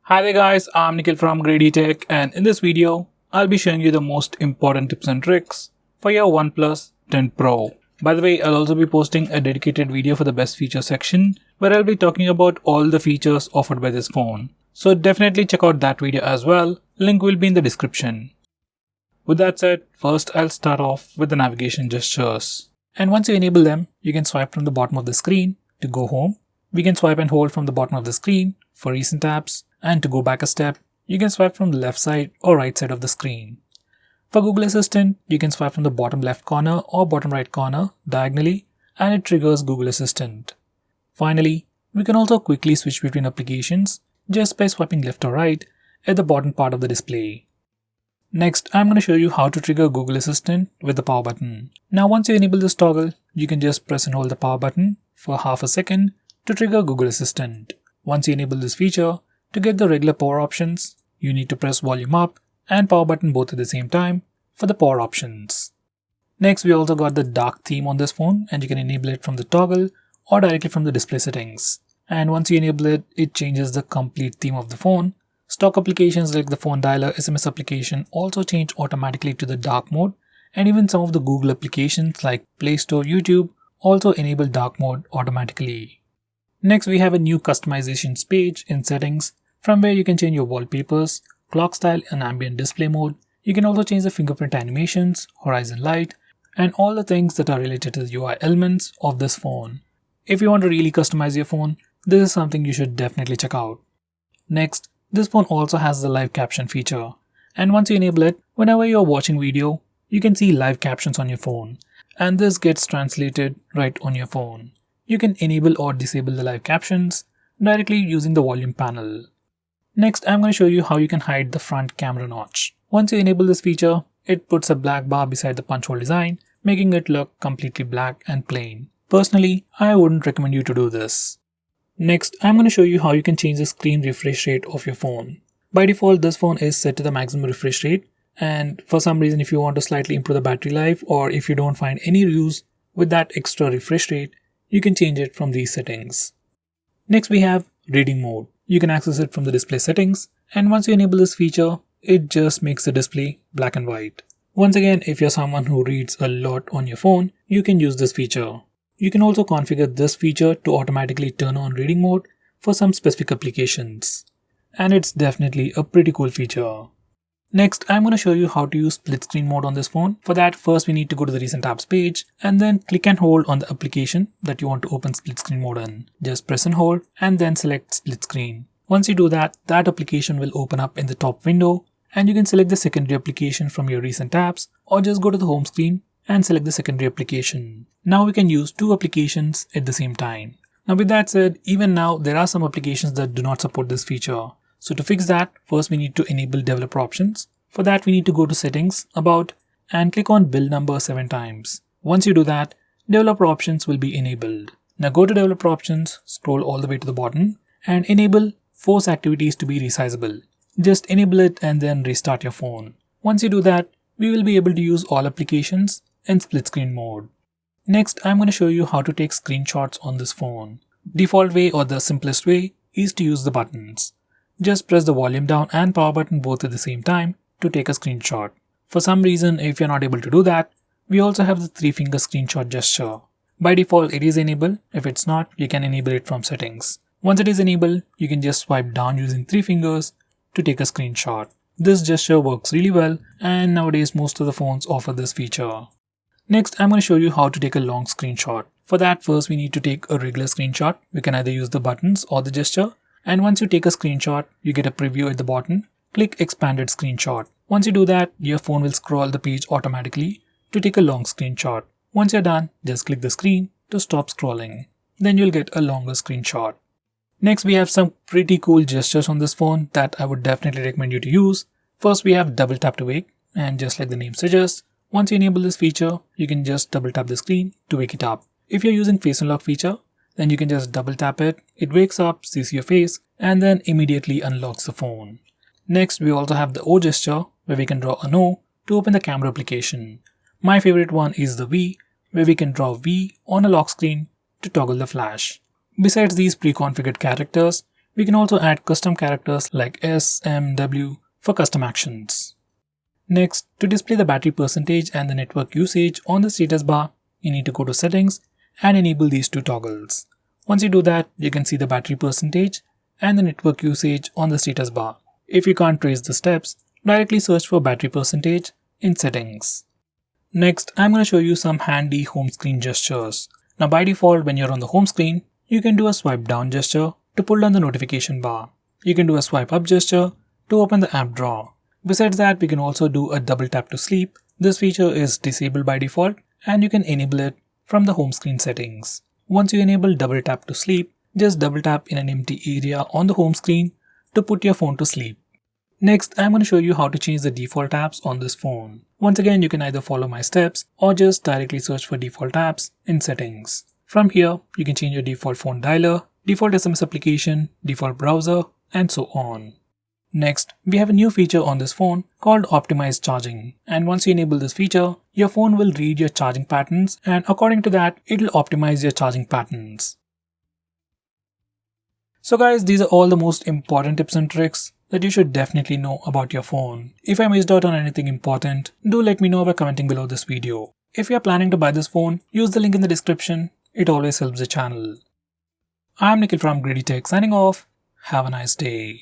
Hi there guys, I'm Nikhil from Grady Tech, and in this video, I'll be showing you the most important tips and tricks for your OnePlus 10 Pro. By the way, I'll also be posting a dedicated video for the best features section where I'll be talking about all the features offered by this phone. So definitely check out that video as well, link will be in the description. With that said, first I'll start off with the navigation gestures. And once you enable them, you can swipe from the bottom of the screen to go home. We can swipe and hold from the bottom of the screen for recent apps, and to go back a step, you can swipe from the left side or right side of the screen. For Google Assistant, you can swipe from the bottom left corner or bottom right corner diagonally, and it triggers Google Assistant. Finally, we can also quickly switch between applications just by swiping left or right at the bottom part of the display. Next, I'm going to show you how to trigger Google Assistant with the power button. Now once you enable this toggle, you can just press and hold the power button for half a second to trigger Google Assistant. Once you enable this feature, to get the regular power options, you need to press volume up and power button both at the same time for the power options. Next, we also got the dark theme on this phone, and you can enable it from the toggle or directly from the display settings. And once you enable it, it changes the complete theme of the phone. Stock applications like the phone dialer SMS application also change automatically to the dark mode, and even some of the Google applications like Play Store, YouTube also enable dark mode automatically. Next, we have a new customizations page in settings from where you can change your wallpapers, clock style and ambient display mode. You can also change the fingerprint animations, horizon light, and all the things that are related to the UI elements of this phone. If you want to really customize your phone, this is something you should definitely check out. Next, this phone also has the live caption feature, and once you enable it, whenever you're watching video, you can see live captions on your phone, and this gets translated right on your phone. You can enable or disable the live captions directly using the volume panel. Next, I'm going to show you how you can hide the front camera notch. Once you enable this feature, it puts a black bar beside the punch hole design, making it look completely black and plain. Personally, I wouldn't recommend you to do this. Next, I'm going to show you how you can change the screen refresh rate of your phone. By default, this phone is set to the maximum refresh rate, and for some reason if you want to slightly improve the battery life, or if you don't find any use with that extra refresh rate, you can change it from these settings. Next, we have reading mode. You can access it from the display settings, and once you enable this feature, it just makes the display black and white. Once again, if you're someone who reads a lot on your phone, you can use this feature. You can also configure this feature to automatically turn on reading mode for some specific applications. And it's definitely a pretty cool feature. Next, I'm going to show you how to use split screen mode on this phone. For that, first we need to go to the recent apps page and then click and hold on the application that you want to open split screen mode in. Just press and hold and then select split screen. Once you do that, that application will open up in the top window, and you can select the secondary application from your recent apps, or just go to the home screen and select the secondary application. Now we can use two applications at the same time. Now with that said, even now there are some applications that do not support this feature. So to fix that, first we need to enable developer options. For that, we need to go to settings, about, and click on build number 7 times. Once you do that, developer options will be enabled. Now go to developer options, scroll all the way to the bottom, and enable force activities to be resizable. Just enable it and then restart your phone. Once you do that, we will be able to use all applications in split screen mode. Next, I'm going to show you how to take screenshots on this phone. Default way, or the simplest way, is to use the buttons. Just press the volume down and power button both at the same time to take a screenshot. For some reason, if you're not able to do that, we also have the 3-finger screenshot gesture. By default, it is enabled. If it's not, you can enable it from settings. Once it is enabled, you can just swipe down using 3 fingers to take a screenshot. This gesture works really well, and nowadays most of the phones offer this feature. Next, I'm going to show you how to take a long screenshot. For that, first we need to take a regular screenshot. We can either use the buttons or the gesture. And once you take a screenshot, you get a preview at the bottom. Click expanded screenshot. Once you do that, your phone will scroll the page automatically to take a long screenshot. Once you're done, just click the screen to stop scrolling. Then you'll get a longer screenshot. Next, we have some pretty cool gestures on this phone that I would definitely recommend you to use. First, we have double tap to wake, and just like the name suggests, once you enable this feature, you can just double tap the screen to wake it up. If you're using face unlock feature, then you can just double tap it, it wakes up, sees your face, and then immediately unlocks the phone. Next, we also have the O gesture, where we can draw an O to open the camera application. My favorite one is the V, where we can draw V on a lock screen to toggle the flash. Besides these pre-configured characters, We can also add custom characters like S, M, W for custom actions. Next, to display the battery percentage and the network usage on the status bar, you need to go to settings and enable these two toggles. Once you do that, you can see the battery percentage and the network usage on the status bar. If you can't trace the steps, directly search for battery percentage in settings. Next, I'm going to show you some handy home screen gestures. Now by default, when you're on the home screen, you can do a swipe down gesture to pull down the notification bar. You can do a swipe up gesture to open the app drawer. Besides that, we can also do a double tap to sleep. This feature is disabled by default and you can enable it from the home screen settings. Once you enable double tap to sleep, just double tap in an empty area on the home screen to put your phone to sleep. Next, I'm going to show you how to change the default apps on this phone. Once again, you can either follow my steps or just directly search for default apps in settings. From here, you can change your default phone dialer, default SMS application, default browser, and so on. Next, we have a new feature on this phone called optimized charging. And once you enable this feature, your phone will read your charging patterns and according to that, it will optimize your charging patterns. So guys, these are all the most important tips and tricks that you should definitely know about your phone. If I missed out on anything important, do let me know by commenting below this video. If you are planning to buy this phone, use the link in the description. It always helps the channel. I'm Nikhil from Greedy Tech signing off. Have a nice day.